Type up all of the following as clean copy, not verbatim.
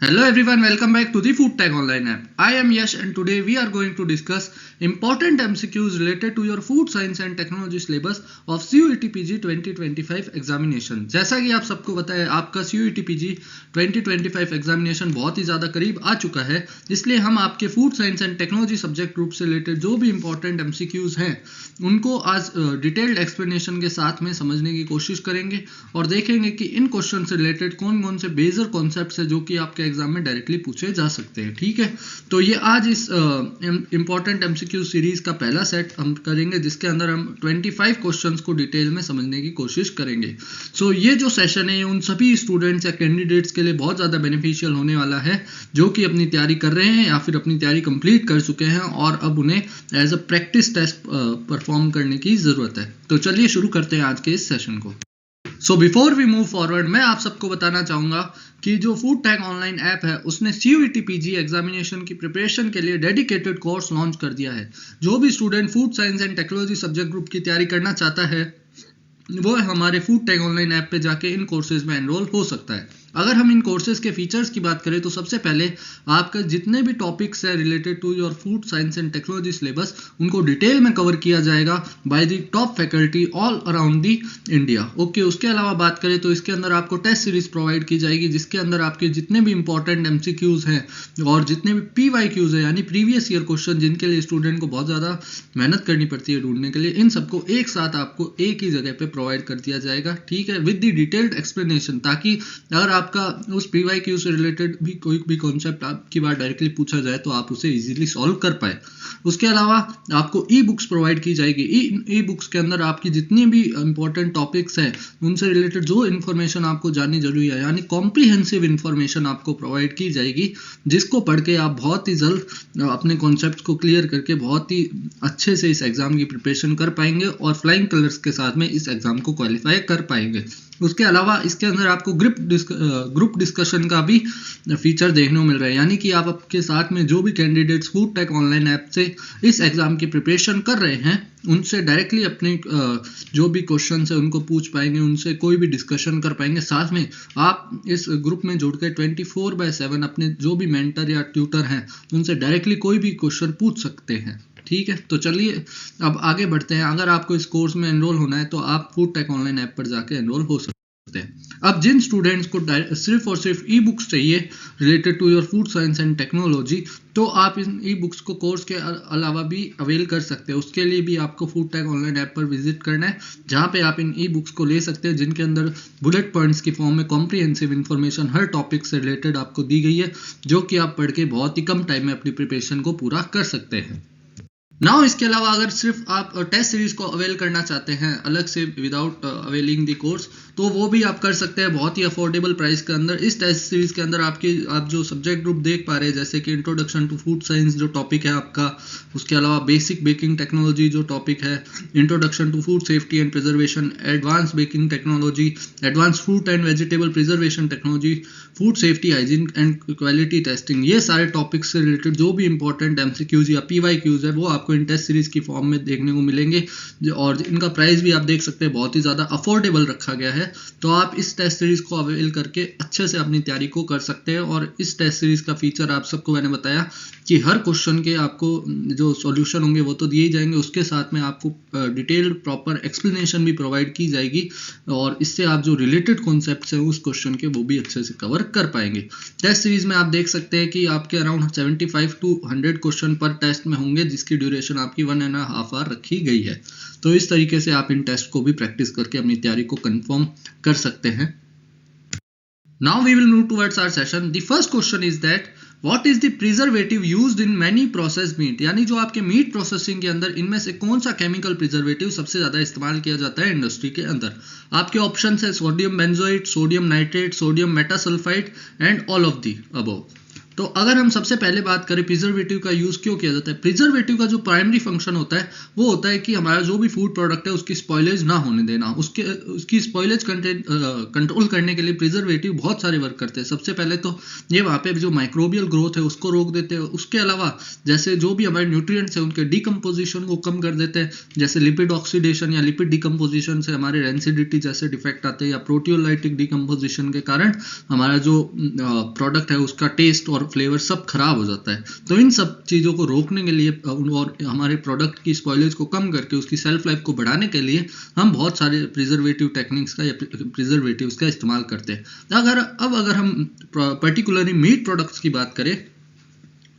Hello everyone, welcome back to the Food Tech Online app. I am Yash and today we are going to discuss important MCQs related to your food science and technology syllabus of CUET PG 2025 examination. जैसा कि आप सबको पता है आपका CUET PG 2025 examination बहुत ही ज़्यादा करीब आ चुका है, इसलिए हम आपके food science and technology subject group से रिलेटेड जो भी इंपॉर्टेंट MCQs हैं उनको आज डिटेल्ड एक्सप्लेनेशन के साथ में समझने की कोशिश करेंगे और देखेंगे कि इन क्वेश्चन से रिलेटेड कौन कौन से बेजर कॉन्सेप्ट्स है जो कि आपके एग्जाम में डायरेक्टली पूछे जा सकते हैं। ठीक है, तो ये आज इस इंपॉर्टेंट एमसीक्यू सीरीज का पहला सेट हम करेंगे जिसके अंदर हम 25 क्वेश्चंस को डिटेल में समझने की कोशिश करेंगे। सो ये जो सेशन है उन सभी स्टूडेंट्स या कैंडिडेट्स के लिए बहुत ज़्यादा बेनिफिशियल होने वाला है जो कि अपनी तैयारी कर रहे हैं या फिर अपनी तैयारी कंप्लीट कर चुके हैं और अब उन्हें as a practice test perform करने की ज़रूरत है। तो चलिए शुरू करते हैं आज के इस सेशन को। So before we move forward, मैं आप सबको बताना चाहूँगा कि जो फूड टैग ऑनलाइन ऐप है उसने CUET PG एग्जामिनेशन की प्रिपरेशन के लिए डेडिकेटेड कोर्स लॉन्च कर दिया है। जो भी student food science and technology subject group की तैयारी करना चाहता है वो हमारे फूड टैग ऑनलाइन ऐप पे जाके इन कोर्सेज में एनरोल हो सकता है। अगर हम इन कोर्सेज के फीचर्स की बात करें तो सबसे पहले आपका जितने भी टॉपिक्स है related to your food science and technology syllabus उनको डिटेल में कवर किया जाएगा by the top faculty all around the India. Okay, उसके अलावा बात करें तो इसके अंदर आपको टेस्ट सीरीज प्रोवाइड की जाएगी जिसके अंदर आपके जितने भी इंपॉर्टेंट MCQs हैं और जितने भी PYQs है यानी प्रीवियस ईयर क्वेश्चन जिनके लिए स्टूडेंट को बहुत ज़्यादा मेहनत करनी पड़ती है ढूंढने के लिए, इन सबको एक साथ आपको एक ही जगह पे प्रोवाइड कर दिया जाएगा। ठीक है, विद द डिटेल्ड एक्सप्लेनेशन, ताकि अगर आपका उस PYQ से रिलेटेड भी कोई भी कॉन्सेप्ट आपकी बार डायरेक्टली पूछा जाए तो आप उसे इजीली सॉल्व कर पाए। उसके अलावा आपको ई बुक्स प्रोवाइड की जाएगी। ई बुक्स के अंदर आपकी जितनी भी इंपॉर्टेंट टॉपिक्स हैं उनसे रिलेटेड जो इन्फॉर्मेशन आपको जाननी जरूरी है यानी कॉम्प्रिहेंसिव इन्फॉर्मेशन आपको प्रोवाइड की जाएगी जिसको पढ़ के आप बहुत ही जल्द अपने कॉन्सेप्ट को क्लियर करके बहुत ही अच्छे से इस एग्जाम की प्रिपरेशन कर पाएंगे और फ्लाइंग कलर्स के साथ में इस एग्जाम को क्वालिफाई कर पाएंगे। उसके अलावा इसके अंदर आपको ग्रुप डिस्कशन का भी फीचर देखने को मिल रहा है यानी कि आप आपके साथ में जो भी candidates food tech online app से इस एग्जाम की प्रिपरेशन कर रहे हैं उनसे डायरेक्टली अपने जो भी क्वेश्चन है उनको पूछ पाएंगे, उनसे कोई भी डिस्कशन कर पाएंगे। साथ में आप इस ग्रुप में जुड़ के 24/7 अपने जो भी मेंटर या ट्यूटर हैं उनसे डायरेक्टली कोई भी क्वेश्चन पूछ सकते हैं। ठीक है, तो चलिए अब आगे बढ़ते हैं। अगर आपको इस कोर्स में एनरोल होना है तो आप फूड टेक ऑनलाइन ऐप पर जाके एनरोल हो सकते हैं। अब जिन स्टूडेंट्स को सिर्फ और सिर्फ ई बुक्स चाहिए related to your food science and technology तो आप इन ई बुक्स को कोर्स के अलावा भी अवेल कर सकते हैं। उसके लिए भी आपको फूड टैग ऑनलाइन ऐप पर विजिट करना है जहाँ पे आप इन ई बुक्स को ले सकते हैं जिनके अंदर बुलेट पॉइंट्स की फॉर्म में कॉम्प्रिहेंसिव इन्फॉर्मेशन हर टॉपिक से रिलेटेड आपको दी गई है जो कि आप पढ़ के बहुत ही कम टाइम में अपनी प्रिपरेशन को पूरा कर सकते हैं। नाउ इसके अलावा अगर सिर्फ आप टेस्ट सीरीज को अवेल करना चाहते हैं अलग से विदाउट अवेलिंग द कोर्स तो वो भी आप कर सकते हैं बहुत ही अफोर्डेबल प्राइस के अंदर। इस टेस्ट सीरीज के अंदर आप जो सब्जेक्ट ग्रुप देख पा रहे हैं जैसे कि इंट्रोडक्शन टू फूड साइंस जो टॉपिक है आपका, उसके अलावा बेसिक बेकिंग टेक्नोलॉजी जो टॉपिक है, introduction to food safety and preservation, advance baking technology, advance fruit and vegetable preservation technology, food safety hygiene and quality testing, ये सारे टॉपिक्स से रिलेटेड जो भी इंपॉर्टेंट MCQs या PYQs है वो आपको इन टेस्ट सीरीज की फॉर्म में देखने को मिलेंगे और इनका प्राइस भी आप देख सकते हैं बहुत ही ज़्यादा अफोर्डेबल रखा गया है। तो आप इस टेस्ट सीरीज को अवेल करके अच्छे से अपनी तैयारी को कर सकते हैं। और इस टेस्ट सीरीज का फीचर आप सबको मैंने बताया कि हर क्वेश्चन के आपको जो सॉल्यूशन होंगे वो तो दिए ही जाएंगे, उसके साथ में आपको डिटेल्ड प्रॉपर एक्सप्लेनेशन भी प्रोवाइड की जाएगी और इससे आप जो रिलेटेड कॉन्सेप्ट्स हैं उस क्वेश्चन के वो भी अच्छे से कवर कर पाएंगे। टेस्ट सीरीज में आप देख सकते हैं कि आपके अराउंड 75 to 100 क्वेश्चन पर टेस्ट में होंगे जिसकी ड्यूरेशन आपकी 1.5 आवर रखी गई है। तो इस तरीके से आप इन टेस्ट को भी प्रैक्टिस करके अपनी तैयारी को कंफर्म कर सकते हैं। Now we will move towards our session. The first question is that what is the preservative used in many processed meat? यानी जो आपके मीट प्रोसेसिंग के अंदर इनमें से कौन सा केमिकल प्रिजर्वेटिव सबसे ज्यादा इस्तेमाल किया जाता है इंडस्ट्री के अंदर। आपके ऑप्शन है sodium benzoate, sodium nitrate, sodium metasulphide and all of the above. तो अगर हम सबसे पहले बात करें प्रिजर्वेटिव का यूज क्यों किया जाता है, प्रिजर्वेटिव का जो प्राइमरी फंक्शन होता है वो होता है कि हमारा जो भी फूड प्रोडक्ट है उसकी स्पॉइलेज ना होने देना, उसकी स्पॉइलेज कंट्रोल करने के लिए प्रिजर्वेटिव बहुत सारे वर्क करते हैं। सबसे पहले तो ये वहाँ पे जो माइक्रोबियल ग्रोथ है उसको रोक देते हैं, उसके अलावा जैसे जो भी हमारे न्यूट्रिएंट्स है उनके डिकम्पोजिशन को कम कर देते हैं, जैसे लिपिड ऑक्सीडेशन या लिपिड डिकम्पोजिशन से हमारे रेंसिडिटी जैसे डिफेक्ट आते हैं, या प्रोटियोलाइटिक डिकम्पोजिशन के कारण हमारा जो प्रोडक्ट है उसका टेस्ट और फ्लेवर सब खराब हो जाता है। तो इन सब चीज़ों को रोकने के लिए और हमारे प्रोडक्ट की स्पॉइलेज को कम करके उसकी सेल्फ लाइफ को बढ़ाने के लिए हम बहुत सारे प्रिजर्वेटिव टेक्निक्स का या प्रिजर्वेटिव्स का इस्तेमाल करते हैं। अगर हम पर्टिकुलरली मीट प्रोडक्ट्स की बात करें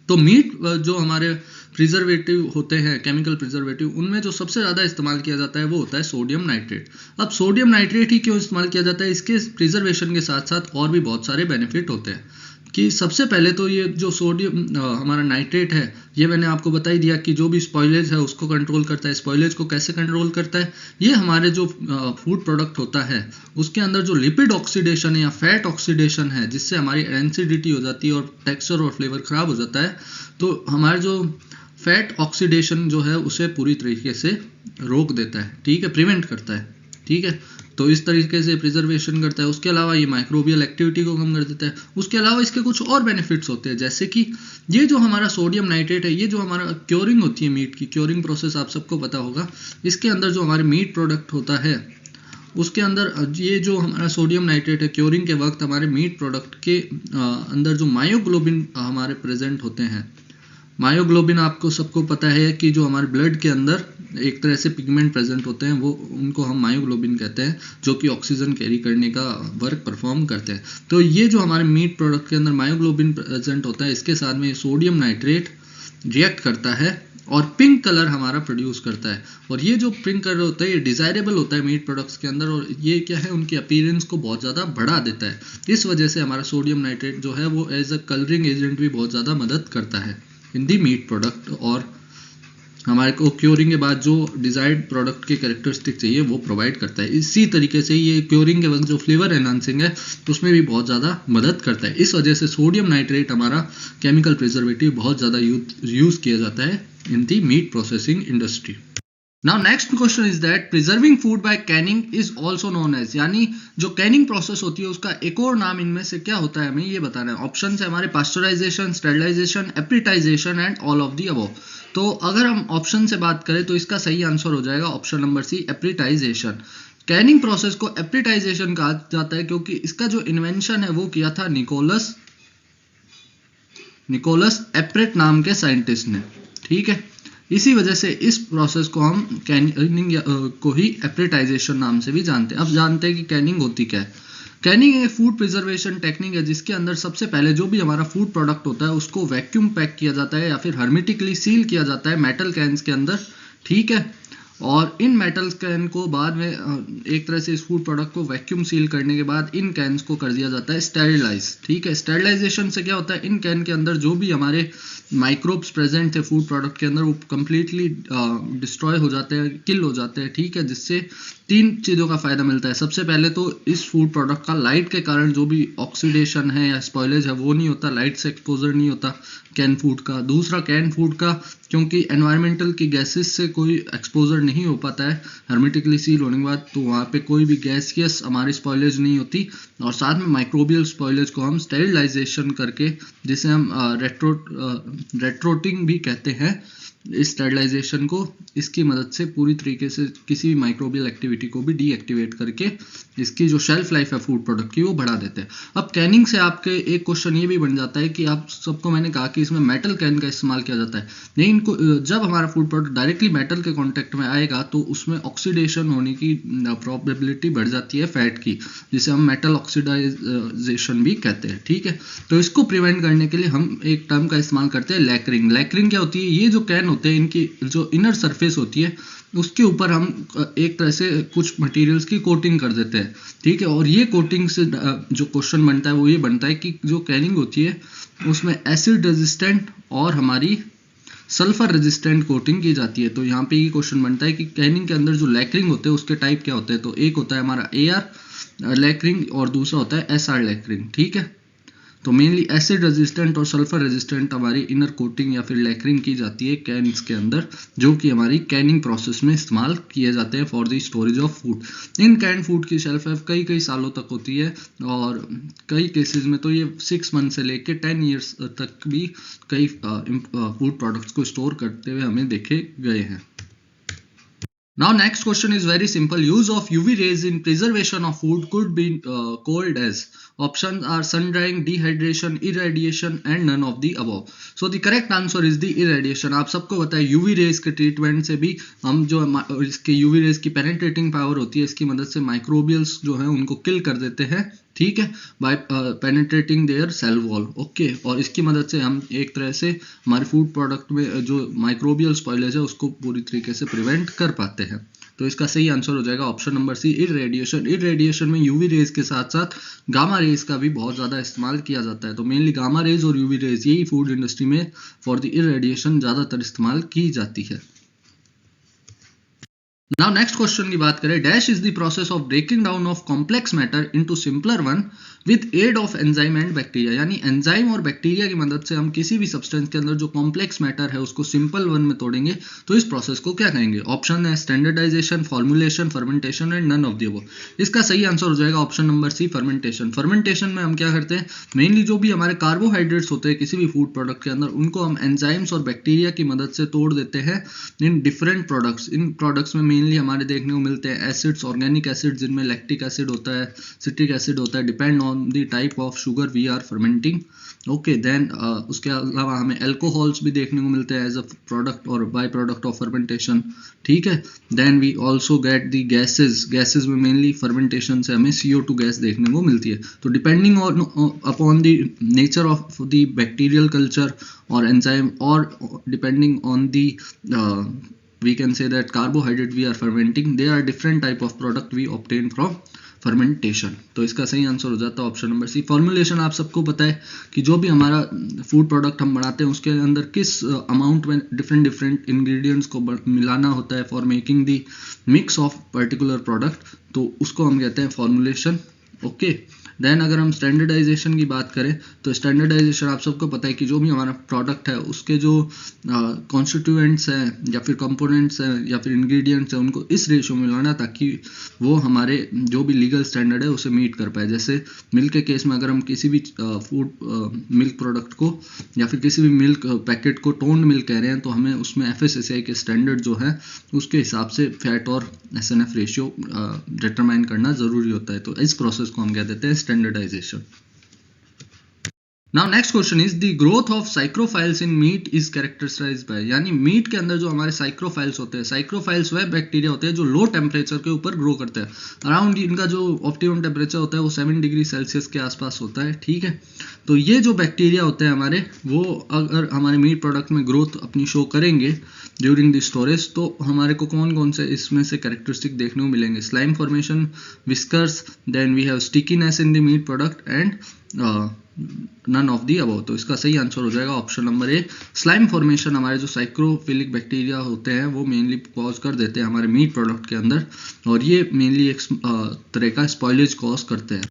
तो मीट जो हमारे प्रिजर्वेटिव होते हैं, केमिकल प्रिजर्वेटिव, उनमें जो सबसे ज़्यादा इस्तेमाल किया जाता है वो होता है सोडियम नाइट्रेट। अब सोडियम नाइट्रेट ही क्यों इस्तेमाल किया जाता है, इसके प्रिजर्वेशन के साथ साथ और भी बहुत सारे बेनिफिट होते हैं। कि सबसे पहले तो ये जो सोडियम हमारा नाइट्रेट है, ये मैंने आपको बता ही दिया कि जो भी स्पॉइलेज है उसको कंट्रोल करता है। स्पॉइलेज को कैसे कंट्रोल करता है, ये हमारे जो फूड प्रोडक्ट होता है उसके अंदर जो लिपिड ऑक्सीडेशन है या फैट ऑक्सीडेशन है, जिससे हमारी एसिडिटी हो जाती है और टेक्सचर और फ्लेवर खराब हो जाता है, तो हमारे जो फैट ऑक्सीडेशन जो है उसे पूरी तरीके से रोक देता है, ठीक है, प्रिवेंट करता है, ठीक है। तो इस तरीके से प्रिजर्वेशन करता है। उसके अलावा ये माइक्रोबियल एक्टिविटी को कम कर देता है। उसके अलावा इसके कुछ और बेनिफिट्स होते हैं, जैसे कि ये जो हमारा सोडियम नाइट्रेट है, ये जो हमारा क्योरिंग होती है मीट की, क्योरिंग प्रोसेस आप सबको पता होगा, इसके अंदर जो हमारे मीट प्रोडक्ट होता है उसके अंदर ये जो हमारा सोडियम नाइट्रेट है, क्योरिंग के वक्त हमारे मीट प्रोडक्ट के अंदर जो मायोग्लोबिन हमारे प्रेजेंट होते हैं, मायोग्लोबिन आपको सबको पता है कि जो हमारे ब्लड के अंदर एक तरह से पिगमेंट प्रेजेंट होते हैं, वो उनको हम मायोग्लोबिन कहते हैं, जो कि ऑक्सीजन कैरी करने का वर्क परफॉर्म करते हैं। तो ये जो हमारे मीट प्रोडक्ट के अंदर मायोग्लोबिन प्रेजेंट होता है, इसके साथ में सोडियम नाइट्रेट रिएक्ट करता है और पिंक कलर हमारा प्रोड्यूस करता है। और ये जो पिंक कलर होता है ये डिजायरेबल होता है मीट प्रोडक्ट्स के अंदर, और ये क्या है, उनकी अपीयरेंस को बहुत ज़्यादा बढ़ा देता है। इस वजह से हमारा सोडियम नाइट्रेट जो है वो एज अ कलरिंग एजेंट भी बहुत ज़्यादा मदद करता है इन दी मीट प्रोडक्ट, और हमारे को क्योरिंग के बाद जो डिजायर्ड प्रोडक्ट के कैरेक्टरिस्टिक चाहिए वो प्रोवाइड करता है। इसी तरीके से ये क्योरिंग के वक्त जो फ्लेवर एनहांसिंग है उसमें भी बहुत ज़्यादा मदद करता है। इस वजह से सोडियम नाइट्रेट हमारा केमिकल प्रिजर्वेटिव बहुत ज़्यादा यूज़ किया जाता है in the meat processing industry. Now next question is that preserving food by canning is also known as, यानी जो कैनिंग प्रोसेस होती है उसका एक और नाम इनमें से क्या होता है, हमें ये बताना है। ऑप्शन है हमारे pasteurisation, sterilisation, appertisation and all of the above. तो अगर हम ऑप्शन से बात करें तो इसका सही आंसर हो जाएगा option number C, appertisation. Canning process को एप्रिटाइजेशन कहा जाता है क्योंकि इसका जो इन्वेंशन है वो किया था निकोलस एप्रेट नाम के साइंटिस्ट ने, ठीक है। इसी वजह से इस प्रोसेस को हम कैनिंग को ही एप्रिटाइजेशन नाम से भी जानते हैं। अब जानते हैं कि कैनिंग होती क्या है। कैनिंग एक फूड प्रिजर्वेशन टेक्निक है जिसके अंदर सबसे पहले जो भी हमारा फूड प्रोडक्ट होता है उसको वैक्यूम पैक किया जाता है या फिर हर्मेटिकली सील किया जाता है मेटल कैन्स के अंदर, ठीक है। और इन मेटल कैन को बाद में एक तरह से इस फूड प्रोडक्ट को वैक्यूम सील करने के बाद इन कैन्स को कर दिया जाता है स्टेरिलाइज, ठीक है। स्टेरिलाइजेशन से क्या होता है, इन कैन के अंदर जो भी हमारे माइक्रोब्स प्रेजेंट थे फूड प्रोडक्ट के अंदर वो कंप्लीटली डिस्ट्रॉय हो जाते हैं, किल हो जाते हैं, ठीक है। जिससे तीन चीज़ों का फायदा मिलता है। सबसे पहले तो इस फूड प्रोडक्ट का लाइट के कारण जो भी ऑक्सीडेशन है या स्पॉइलेज है वो नहीं होता, लाइट से एक्सपोजर नहीं होता कैन फूड का। दूसरा कैन फूड का क्योंकि एनवायरमेंटल की गैसेस से कोई एक्सपोजर नहीं हो पाता है हेर्मेटिकली सील होने के बाद, तो वहाँ पे कोई भी गैसियस हमारी स्पॉइलेज नहीं होती। और साथ में माइक्रोबियल स्पॉइलेज को हम स्टेरिलाइजेशन करके, जिसे हम रेट्रोटिंग भी कहते हैं, इस स्टेरिलाइजेशन को, इसकी मदद से पूरी तरीके से किसी भी माइक्रोबियल एक्टिविटी को भी डीएक्टिवेट करके इसकी जो शेल्फ लाइफ है फूड प्रोडक्ट की वो बढ़ा देते हैं। अब कैनिंग से आपके एक क्वेश्चन ये भी बन जाता है कि आप सबको मैंने कहा कि इसमें मेटल कैन का इस्तेमाल किया जाता है, लेकिन जब हमारा फूड प्रोडक्ट डायरेक्टली मेटल के कॉन्टेक्ट में आएगा तो उसमें ऑक्सीडेशन होने की प्रोबेबिलिटी बढ़ जाती है फैट की, जिसे हम मेटल ऑक्सीडाइजेशन भी कहते हैं, ठीक है। तो इसको प्रिवेंट करने के लिए हम एक टर्म का इस्तेमाल करते हैं, लैकरिंग। लैकरिंग क्या होती है, ये जो कैन होते हैं इनकी जो इनर सरफेस होती है उसके ऊपर हम एक तरह से कुछ मटेरियल्स की कोटिंग कर देते हैं, ठीक है। और ये कोटिंग से जो क्वेश्चन बनता है वो ये बनता है कि जो कैनिंग होती है उसमें एसिड रेजिस्टेंट और हमारी सल्फर रेजिस्टेंट कोटिंग की जाती है। तो यहाँ पे ये क्वेश्चन बनता है कि कैनिंग के अंदर जो लैकरिंग होते हैं उसके टाइप क्या होते हैं। तो एक होता है हमारा AR लैकरिंग और दूसरा होता है SR लैकरिंग, ठीक है। तो मेनली एसिड रेजिस्टेंट और सल्फर रेजिस्टेंट हमारी इनर कोटिंग या फिर लेकरिंग की जाती है कैन्स के अंदर, जो कि हमारी कैनिंग प्रोसेस में इस्तेमाल किए जाते हैं for the storage of food. In can food की शेल्फ लाइफ कई कई सालों तक होती है और कई केसेस में तो ये 6 मंथ से लेके 10 ईयर्स तक भी कई फूड प्रोडक्ट्स को स्टोर करते हुए हमें देखे गए हैं। Now next question is very simple. Use of UV rays in preservation of food could be called as. Options are sun drying, dehydration, irradiation and none of the above. So the correct answer is the irradiation. आप सबको पता है UV rays के treatment से भी हम जो इसके UV rays की पेनिट्रेटिंग पावर होती है, इसकी मदद से माइक्रोबियल्स जो है उनको किल कर देते हैं, ठीक है, by penetrating their cell wall. Okay, और इसकी मदद से हम एक तरह से हमारे फूड प्रोडक्ट में जो माइक्रोबियल स्पॉइलेज है उसको पूरी तरीके से प्रिवेंट कर पाते हैं। तो इसका सही आंसर हो जाएगा ऑप्शन नंबर सी, इररेडिएशन। इररेडिएशन में यूवी रेज के साथ साथ गामा रेज का भी बहुत ज़्यादा इस्तेमाल किया जाता है। तो मेनली गामा रेज और यूवी रेज यही फूड इंडस्ट्री में फॉर द इररेडिएशन ज़्यादातर इस्तेमाल की जाती है। Now next question की बात करें, dash is the process of breaking down of complex matter into simpler one with aid of enzyme and bacteria. यानी एंजाइम और बैक्टीरिया की मदद से हम किसी भी सब्सटेंस के अंदर जो कॉम्प्लेक्स मैटर है उसको सिंपल वन में तोड़ेंगे, तो इस प्रोसेस को क्या कहेंगे? ऑप्शन है standardisation, formulation, fermentation and none of the above. इसका सही आंसर हो जाएगा option number C, fermentation. Fermentation में हम क्या करते हैं, मेनली जो भी हमारे कार्बोहाइड्रेट्स होते हैं किसी भी फूड प्रोडक्ट के अंदर, उनको हम एंजाइम्स और बैक्टीरिया की मदद से तोड़ देते हैं इन डिफरेंट प्रोडक्ट्स। इन प्रोडक्ट्स में मेनली हमारे देखने को मिलते हैं एसिड्स, ऑर्गेनिक एसिड जिनमें लैक्टिक एसिड होता है, सिट्रिक एसिड होता है, depend on the type of sugar we are fermenting. Okay, then उसके अलावा हमें अल्कोहल्स भी देखने को मिलते हैं एज अ प्रोडक्ट और बाय प्रोडक्ट ऑफ फर्मेंटेशन, ठीक है। Then we also get the gases. Gases में मेनली फर्मेंटेशन से हमें CO2 गैस देखने को मिलती है। तो depending on upon the nature of the bacterial culture और एंजाइम और depending on the we can say that carbohydrate we are fermenting, there are different type of product we obtain from fermentation। तो इसका सही answer हो जाता है option number सी, formulation. आप सबको पता है कि जो भी हमारा फूड प्रोडक्ट हम बनाते हैं उसके अंदर किस अमाउंट में डिफरेंट डिफरेंट इंग्रेडिएंट्स को मिलाना होता है for making the mix of particular product, तो उसको हम कहते हैं फॉर्मुलेशन। ओके, देन अगर हम स्टैंडर्डाइजेशन की बात करें तो स्टैंडर्डाइजेशन आप सबको पता है कि जो भी हमारा प्रोडक्ट है उसके जो कॉन्स्टिट्यूएंट्स हैं या फिर कंपोनेंट्स हैं या फिर इंग्रेडिएंट्स हैं उनको इस रेशियो में लाना ताकि वो हमारे जो भी लीगल स्टैंडर्ड है उसे मीट कर पाए। जैसे मिल्क के केस में अगर हम किसी भी फूड मिल्क प्रोडक्ट को या फिर किसी भी मिल्क पैकेट को टोन्ड मिल्क कह रहे हैं तो हमें उसमें FSSAI के स्टैंडर्ड जो है उसके हिसाब से फैट और SNF रेशियो डिटरमाइन करना ज़रूरी होता है। तो इस प्रोसेस को हम कह देते हैं standardisation. Now next question is the growth of psychrophiles in meat is characterized by। यानी मीट के अंदर जो हमारे साइक्रोफाइल्स होते हैं, साइक्रोफाइल्स वह बैक्टीरिया होते हैं जो लो टेम्परेचर के ऊपर ग्रो करते हैं। अराउंड इनका जो ऑप्टिमम टेम्परेचर होता है वो 7 डिग्री सेल्सियस के आसपास होता है, ठीक है। तो ये जो बैक्टीरिया होते हैं हमारे, वो अगर हमारे मीट प्रोडक्ट में ग्रोथ अपनी शो करेंगे ड्यूरिंग द स्टोरेज, तो हमारे को कौन कौन से इसमें से कैरेक्टरिस्टिक देखने को मिलेंगे? Slime formation, whiskers, then we have stickiness in the meat product and none of the above. तो इसका सही आंसर हो जाएगा option number A, slime formation. हमारे जो साइक्रोफिलिक बैक्टीरिया होते हैं वो मेनली कॉज कर देते हैं हमारे मीट प्रोडक्ट के अंदर, और ये मेनली एक तरह का स्पॉइलेज कॉज करते हैं।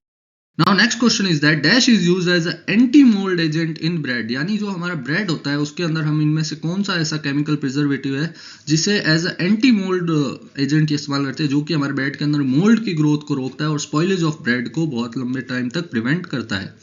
Now next question is that dash is used as an anti-mold agent in bread। यानी जो हमारा ब्रेड होता है उसके अंदर हम इनमें से कौन सा ऐसा केमिकल प्रिजर्वेटिव है जिसे as a anti mould agent इस्तेमाल करते हैं, जो कि हमारे ब्रेड के अंदर मोल्ड की ग्रोथ को रोकता है और स्पॉइलेज ऑफ ब्रेड को बहुत लंबे टाइम तक प्रिवेंट करता है।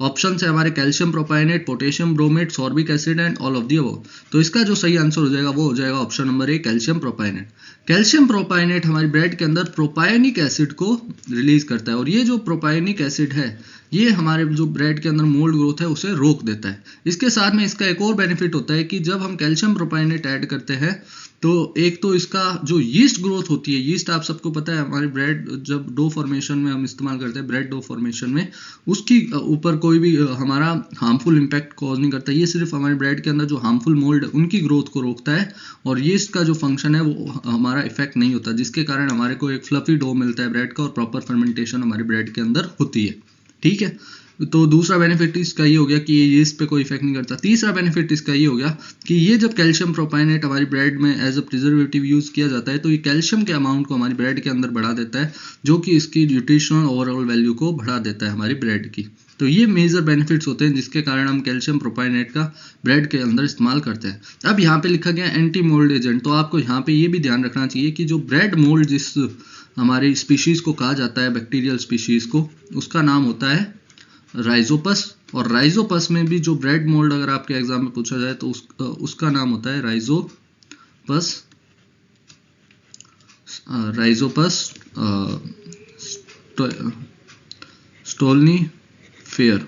ऑप्शन है हमारे calcium propionate, potassium bromate, sorbic acid and all of the above. तो इसका जो सही आंसर हो जाएगा वो हो जाएगा option number A, calcium propionate. Calcium propionate हमारी ब्रेड के अंदर प्रोपायनिक एसिड को रिलीज करता है, और ये जो प्रोपायनिक एसिड है ये हमारे जो ब्रेड के अंदर मोल्ड ग्रोथ है उसे रोक देता है। इसके साथ में इसका एक और बेनिफिट होता है कि जब हम कैल्शियम प्रोपाइनेट ऐड करते हैं तो एक तो इसका जो यीस्ट ग्रोथ होती है, यीस्ट आप सबको पता है हमारे ब्रेड जब डो फॉर्मेशन में हम इस्तेमाल करते हैं, ब्रेड डो फॉर्मेशन में, उसकी ऊपर कोई भी हमारा हार्मफुल इम्पैक्ट कॉज नहीं करता। ये सिर्फ हमारे ब्रेड के अंदर जो हार्मफुल मोल्ड है उनकी ग्रोथ को रोकता है, और यीस्ट का जो फंक्शन है वो हमारा इफेक्ट नहीं होता, जिसके कारण हमारे को एक फ्लफी डो मिलता है ब्रेड का और प्रॉपर फर्मेंटेशन हमारे ब्रेड के अंदर होती है, ठीक है। तो दूसरा बेनिफिट इसका ये हो गया कि ये इस पे कोई इफेक्ट नहीं करता। तीसरा बेनिफिट इसका ये हो गया कि ये जब कैल्शियम प्रोपाइनेट हमारी ब्रेड में एज अ प्रिजर्वेटिव यूज़ किया जाता है तो ये कैल्शियम के अमाउंट को हमारी ब्रेड के अंदर बढ़ा देता है, जो कि इसकी न्यूट्रिशनल ओवरऑल वैल्यू को बढ़ा देता है हमारी ब्रेड की। तो ये मेजर बेनिफिट्स होते हैं जिसके कारण हम कैल्शियम प्रोपाइनेट का ब्रेड के अंदर इस्तेमाल करते हैं। अब यहाँ पे लिखा गया एंटी मोल्ड एजेंट, तो आपको यहाँ पे ये भी ध्यान रखना चाहिए कि जो ब्रेड मोल्ड जिस हमारी स्पीशीज़ को कहा जाता है, बैक्टीरियल स्पीशीज़ को, उसका नाम होता है राइजोपस। और राइजोपस में भी जो ब्रेड मोल्ड अगर आपके एग्जाम में पूछा जाए तो उसका नाम होता है राइजोपस स्टोल्नीफेयर।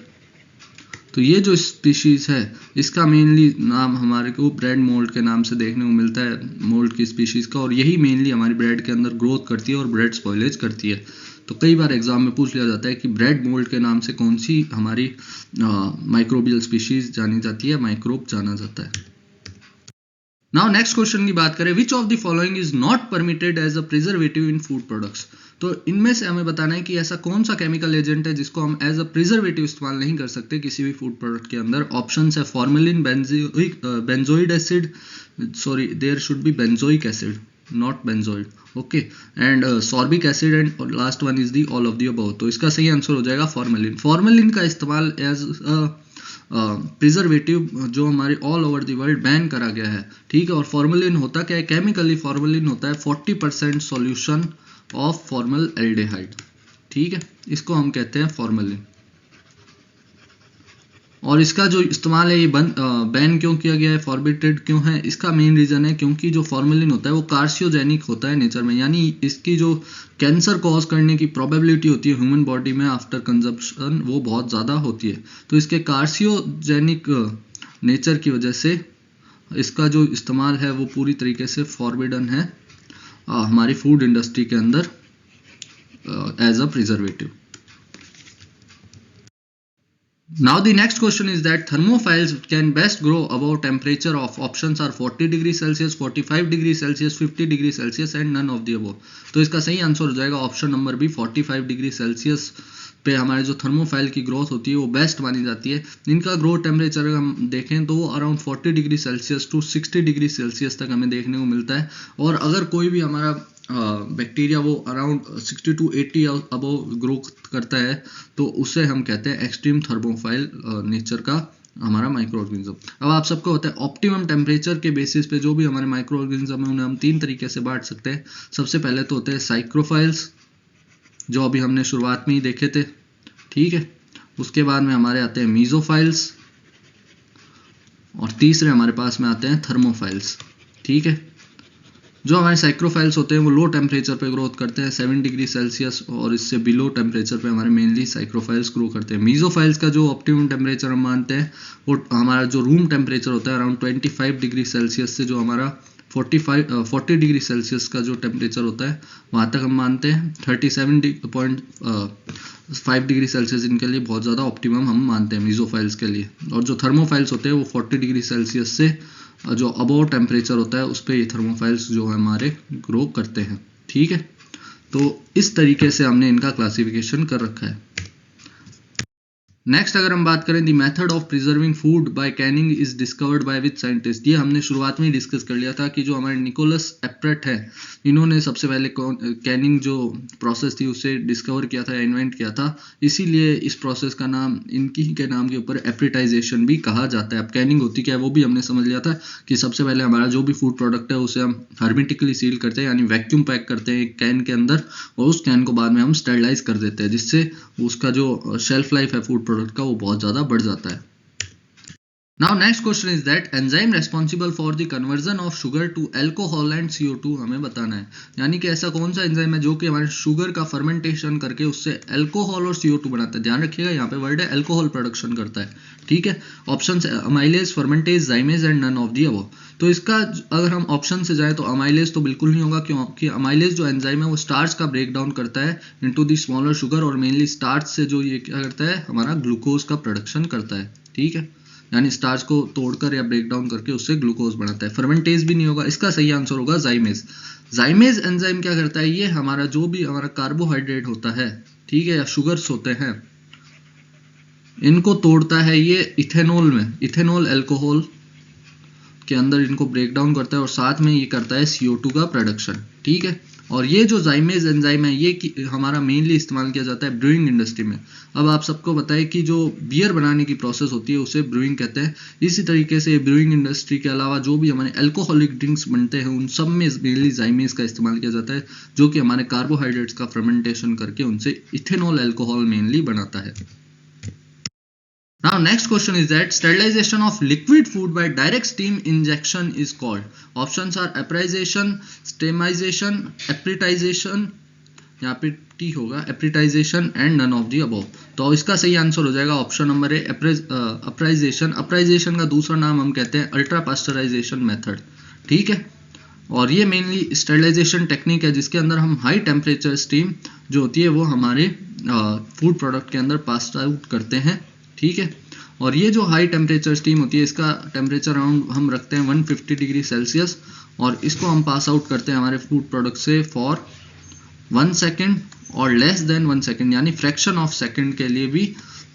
तो ये जो स्पीशीज है इसका मेनली नाम हमारे को ब्रेड मोल्ड के नाम से देखने को मिलता है, मोल्ड की स्पीशीज का, और यही मेनली हमारी ब्रेड के अंदर ग्रोथ करती है और ब्रेड स्पॉइलेज करती है। तो कई बार एग्जाम में पूछ लिया जाता है कि ब्रेड मोल्ड के नाम से कौन सी हमारी माइक्रोबियल स्पीशीज जानी जाती है, माइक्रोब जाना जाता है। नाउ नेक्स्ट क्वेश्चन की बात करें, which of the following is not permitted as a preservative in food products. तो इनमें से हमें बताना है कि ऐसा कौन सा केमिकल एजेंट है जिसको हम एज अ प्रिजर्वेटिव इस्तेमाल नहीं कर सकते किसी भी फूड प्रोडक्ट के अंदर। ऑप्शंस है formalin, benzoic acid, sorry there should be benzoic acid not benzoid, okay, and sorbic acid, and last one is the all of the above. तो इसका सही आंसर हो जाएगा फॉर्मेलिन। फॉर्मेलिन का इस्तेमाल एज प्रिजर्वेटिव जो हमारे all over the world ban करा गया है, ठीक है। और फॉर्मेलिन होता क्या है, केमिकली फॉर्मेलिन होता है 40% सॉल्यूशन ऑफ फॉर्मल एल्डिहाइड, ठीक है, इसको हम कहते हैं फॉर्मेलिन। और इसका जो इस्तेमाल है ये बैन क्यों किया गया है, फॉरबिटेड क्यों है, इसका मेन रीजन है क्योंकि जो फॉर्मेलिन होता है वो कार्सियोजेनिक होता है नेचर में, यानी इसकी जो कैंसर कॉज करने की प्रोबेबिलिटी होती है ह्यूमन बॉडी में आफ्टर कंजप्शन वो बहुत ज़्यादा होती है। तो इसके कार्सियोजेनिक नेचर की वजह से इसका जो इस्तेमाल है वो पूरी तरीके से फॉरबिडन है हमारी फूड इंडस्ट्री के अंदर as a preservative. Now the next question is that thermophiles can best grow above temperature of options are 40 degree Celsius, 45 degree Celsius, 50 degree Celsius and none of the above। तो इसका सही answer हो जाएगा option number B 45 degree Celsius पे हमारे जो thermophile की growth होती है वो बेस्ट मानी जाती है। इनका ग्रोथ टेम्परेचर अगर हम देखें तो वो around 40 degree Celsius to 60 degree Celsius तक हमें देखने को मिलता है। और अगर कोई भी हमारा बैक्टीरिया वो अराउंड 60 टू 80 अबव ग्रो करता है तो उसे हम कहते हैं एक्सट्रीम थर्मोफाइल नेचर का हमारा माइक्रो ऑर्गेनिज्म। अब आप सबको होता है ऑप्टिमम टेम्परेचर के बेसिस पे जो भी हमारे माइक्रो ऑर्गेनिज्म है उन्हें हम तीन तरीके से बांट सकते हैं। सबसे पहले तो होते हैं साइक्रोफाइल्स जो अभी हमने शुरुआत में ही देखे थे, ठीक है। उसके बाद में हमारे आते हैं मीजोफाइल्स और तीसरे हमारे पास में आते हैं थर्मोफाइल्स, ठीक है। जो हमारे साइक्रोफाइल्स होते हैं वो लो टेम्परेचर पे ग्रोथ करते हैं 7 डिग्री सेल्सियस और इससे बिलो टेम्परेचर पे हमारे मेनली साइक्रोफाइल्स ग्रो करते हैं। मीजोफाइल्स का जो ऑप्टिमम टेम्परेचर हम मानते हैं वो हमारा जो रूम टेम्परेचर होता है अराउंड 25 डिग्री सेल्सियस से जो हमारा 40 डिग्री सेल्सियस का जो टेम्परेचर होता है वहाँ तक हम मानते हैं। 37.5 डिग्री सेल्सियस इनके लिए बहुत ज़्यादा ऑप्टिमम हम मानते हैं मीजोफाइल्स के लिए। और जो थर्मोफाइल्स होते हैं वो 40 डिग्री सेल्सियस से जो अबव टेम्परेचर होता है उस पर ये थर्मोफाइल्स जो है हमारे ग्रो करते हैं, ठीक है। तो इस तरीके से हमने इनका क्लासिफिकेशन कर रखा है। नेक्स्ट अगर हम बात करें the method of preserving food by Canning is discovered by which scientist. ये हमने शुरुआत में ही डिस्कस कर लिया था कि जो हमारे निकोलस एप्रेट है इन्होंने सबसे पहले कैनिंग जो प्रोसेस थी उसे डिस्कवर किया था या इन्वेंट किया था, इसीलिए इस प्रोसेस का नाम इनकी के नाम के ऊपर एप्रेटाइजेशन भी कहा जाता है। अब कैनिंग होती क्या है वो भी हमने समझ लिया था कि सबसे पहले हमारा जो भी फूड प्रोडक्ट है उसे हम हर्मेटिकली सील करते हैं यानी वैक्यूम पैक करते हैं एक कैन के अंदर और उस कैन को बाद में हम स्टेरलाइज कर देते हैं जिससे उसका जो शेल्फ लाइफ है फूड प्रोडक्ट का वो बहुत ज्यादा बढ़ जाता है। Now next question is that enzyme responsible for the conversion of sugar to alcohol and CO2 हमें बताना है। यानी कि ऐसा कौन सा एंजाइम है जो कि हमारे शुगर का फर्मेंटेशन करके उससे अल्कोहल और CO2 बनाता है। ध्यान रखिएगा यहाँ पे वर्ड है अल्कोहल प्रोडक्शन करता है, ठीक है। ऑप्शन है amylase, fermentase, zymase and none of the above. तो इसका अगर हम ऑप्शन से जाए तो अमाइलेज तो बिल्कुल नहीं होगा क्योंकि अमाइलेज जो एंजाइम है वो स्टार्च का ब्रेक डाउन करता है इनटू दी स्मॉलर शुगर और मेनली स्टार्च से जो ये क्या करता है हमारा ग्लूकोज का प्रोडक्शन करता है, ठीक है। यानी स्टार्च को तोड़कर या ब्रेक डाउन करके उससे ग्लूकोज बनाता है। फर्मेंटेज भी नहीं होगा, इसका सही आंसर होगा जाइमेज। जाइमेज एंजाइम क्या करता है, ये हमारा जो भी हमारा कार्बोहाइड्रेट होता है, ठीक है, या शुगर्स होते हैं इनको तोड़ता है ये इथेनॉल में, इथेनॉल अल्कोहल के अंदर इनको ब्रेक डाउन करता है और साथ में ये करता है CO2 का प्रोडक्शन, ठीक है। और ये जो जाइमेज एंजाइम है ये हमारा मेनली इस्तेमाल किया जाता है ब्रूइंग इंडस्ट्री में। अब आप सबको बताएं कि जो बियर बनाने की प्रोसेस होती है उसे ब्रूइंग कहते हैं। इसी तरीके से ब्रूइंग इंडस्ट्री के अलावा जो भी हमारे अल्कोहलिक ड्रिंक्स बनते हैं उन सब में मेनली जाइमेज का इस्तेमाल किया जाता है, जो कि हमारे कार्बोहाइड्रेट्स का फर्मेंटेशन करके उनसे इथेनॉल अल्कोहल मेनली बनाता है। Now next question is that sterilization of liquid food by direct steam injection is called. Options are appreciation, stemization, appretization, यहाँ पे टी होगा, appretization and none of the above। तो इसका सही आंसर हो जाएगा ऑप्शन नंबर ए अपराइजेशन। अपराइजेशन का दूसरा नाम हम कहते हैं अल्ट्रा पास्चराइजेशन मेथड, ठीक है। और ये मेनली स्टेरिलाइजेशन टेक्निक है जिसके अंदर हम हाई टेम्परेचर स्टीम जो होती है वो हमारे फूड प्रोडक्ट के अंदर पास आउट करते हैं, ठीक है। और ये जो हाई टेम्परेचर स्टीम होती है इसका टेम्परेचर अराउंड हम रखते हैं 150 डिग्री सेल्सियस और इसको हम पास आउट करते हैं हमारे फूड प्रोडक्ट से फॉर 1 सेकेंड और लेस देन 1 सेकेंड, यानी फ्रैक्शन ऑफ सेकेंड के लिए भी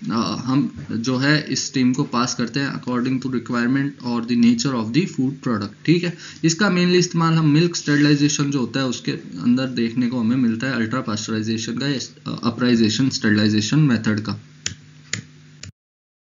हम जो है इस स्टीम को पास करते हैं अकॉर्डिंग टू रिक्वायरमेंट और the nature of the food product, ठीक है। इसका मेनली इस्तेमाल हम मिल्क स्टेरिलाइजेशन जो होता है उसके अंदर देखने को हमें मिलता है, अल्ट्रा पास्चराइजेशन का, अपराइजेशन स्टेरिलाइजेशन मेथड का।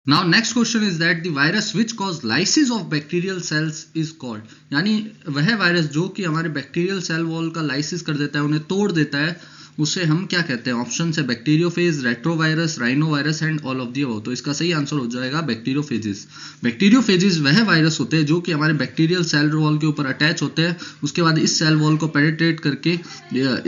Now next question is that the virus which cause lysis of bacterial cells is called, यानी वह वायरस जो कि हमारे बैक्टीरियल सेल वॉल का लाइसिस कर देता है, उन्हें तोड़ देता है, उसे हम क्या कहते हैं? ऑप्शन है bacteriophage, retrovirus, rhinovirus and all of the above. तो इसका सही आंसर हो जाएगा बैक्टीरियोफेजेस। बैक्टीरियोफेजेस वह वायरस होते हैं जो कि हमारे बैक्टीरियल सेल वॉल के ऊपर अटैच होते हैं, उसके बाद इस सेल वॉल को पेनिट्रेट करके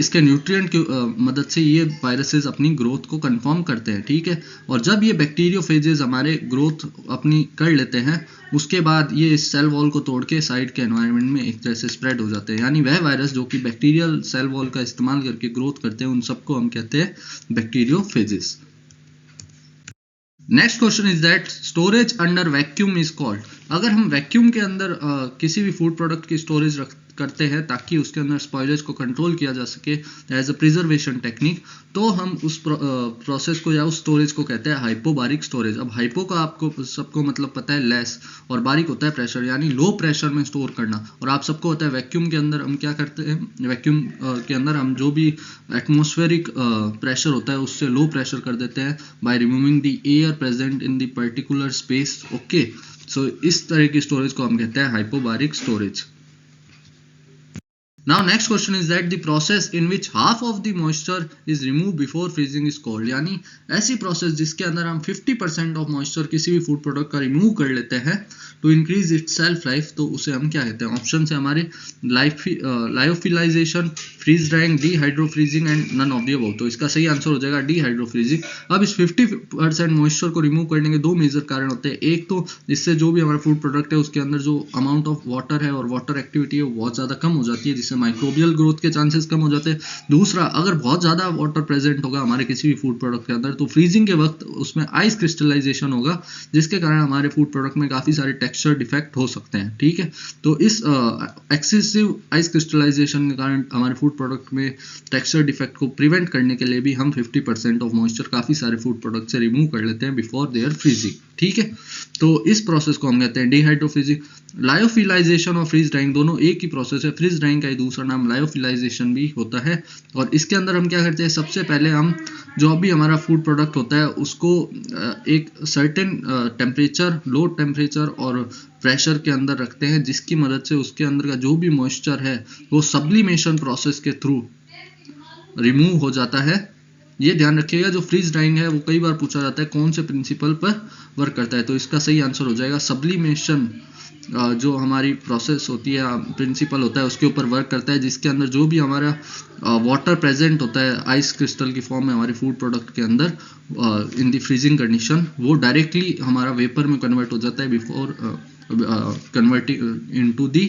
इसके न्यूट्रिएंट की मदद से ये वायरसेस अपनी ग्रोथ को कंफर्म करते हैं, ठीक है। और जब ये बैक्टीरियोफेजेस हमारे ग्रोथ अपनी कर लेते हैं उसके बाद ये इस सेल वॉल को तोड़ के साइड के एनवायरनमेंट में एक तरह से स्प्रेड हो जाते हैं, यानी वह वायरस जो कि बैक्टीरियल सेल वॉल का इस्तेमाल करके ग्रोथ करते हैं उन सबको हम कहते हैं bacteriophages. Next question is that storage under vacuum is called. अगर हम वैक्यूम के अंदर किसी भी फूड प्रोडक्ट की स्टोरेज करते हैं ताकि उसके अंदर स्पॉइलेज को कंट्रोल किया जा सके एज अ प्रिजर्वेशन टेक्निक, तो हम उस प्रोसेस को या उस स्टोरेज को कहते हैं हाइपोबारिक स्टोरेज। अब हाइपो का आपको सबको मतलब पता है लेस, और बारिक होता है प्रेशर, यानी लो प्रेशर में स्टोर करना। और आप सबको होता है वैक्यूम के अंदर हम क्या करते हैं, वैक्यूम के अंदर हम जो भी एटमॉस्फेरिक प्रेशर होता है उससे लो प्रेशर कर देते हैं by removing the air present in the particular space, okay. So इस तरह की स्टोरेज को हम कहते हैं hypobaric storage. Now next question is that the process in which half of the moisture is removed before freezing is called, यानी ऐसी process जिसके अंदर हम 50% ऑफ मॉइस्चर किसी भी फूड प्रोडक्ट का रिमूव कर लेते हैं to increase its shelf life, तो उसे हम क्या कहते हैं? ऑप्शन है हमारे lyophilisation, freeze drying, dehydrofreezing and none of the above. तो इसका सही आंसर हो जाएगा डीहाइड्रोफ्रीजिंग। अब इस 50% मॉइस्चर को रिमूव करने के दो मेजर कारण होते हैं। एक तो इससे जो भी हमारा फूड प्रोडक्ट है उसके अंदर जो अमाउंट ऑफ वाटर है और वाटर एक्टिविटी है वो बहुत ज़्यादा कम हो जाती है, जिससे माइक्रोबियल ग्रोथ के चांसेस कम हो जाते हैं। दूसरा, अगर बहुत ज़्यादा वाटर प्रेजेंट होगा हमारे किसी भी फूड प्रोडक्ट के अंदर तो फ्रीजिंग के वक्त उसमें आइस क्रिस्टलाइजेशन होगा, जिसके कारण हमारे फूड प्रोडक्ट में काफ़ी सारे टेक्सचर डिफेक्ट हो सकते हैं, ठीक है। तो इस एक्सेसिव आइस क्रिस्टलाइजेशन के कारण हमारे फूड प्रोडक्ट में टेक्सचर डिफेक्ट को प्रिवेंट करने के लिए भी हम 50% ऑफ मॉइस्चर काफ़ी सारे फूड प्रोडक्ट से रिमूव कर लेते हैं बिफोर देयर फ्रीजिंग, ठीक है। तो इस प्रोसेस को हम कहते हैं डीहाइड्रोफ्रीजिंग। लायोफिलाइजेशन और फ्रीज ड्राइंग दोनों एक ही प्रोसेस है। फ्रीज ड्राइंग का ही दूसरा नाम लायोफिलाइजेशन भी होता है। और इसके अंदर हम क्या करते हैं, सबसे पहले हम जो भी हमारा फूड प्रोडक्ट होता है उसको एक सर्टेन टेम्परेचर, लो टेम्परेचर और प्रेशर के अंदर रखते हैं, जिसकी मदद से उसके अंदर का जो भी मॉइस्चर है वो सब्लिमेशन प्रोसेस के थ्रू रिमूव हो जाता है। ये ध्यान रखिएगा, जो फ्रीज ड्राइंग है वो कई बार पूछा जाता है कौन से प्रिंसिपल पर वर्क करता है, तो इसका सही आंसर हो जाएगा सब्लिमेशन। जो हमारी प्रोसेस होती है, प्रिंसिपल होता है, उसके ऊपर वर्क करता है, जिसके अंदर जो भी हमारा वाटर प्रेजेंट होता है आइस क्रिस्टल की फॉर्म में हमारे फूड प्रोडक्ट के अंदर इन द फ्रीजिंग कंडीशन, वो डायरेक्टली हमारा वेपर में कन्वर्ट हो जाता है before converting into the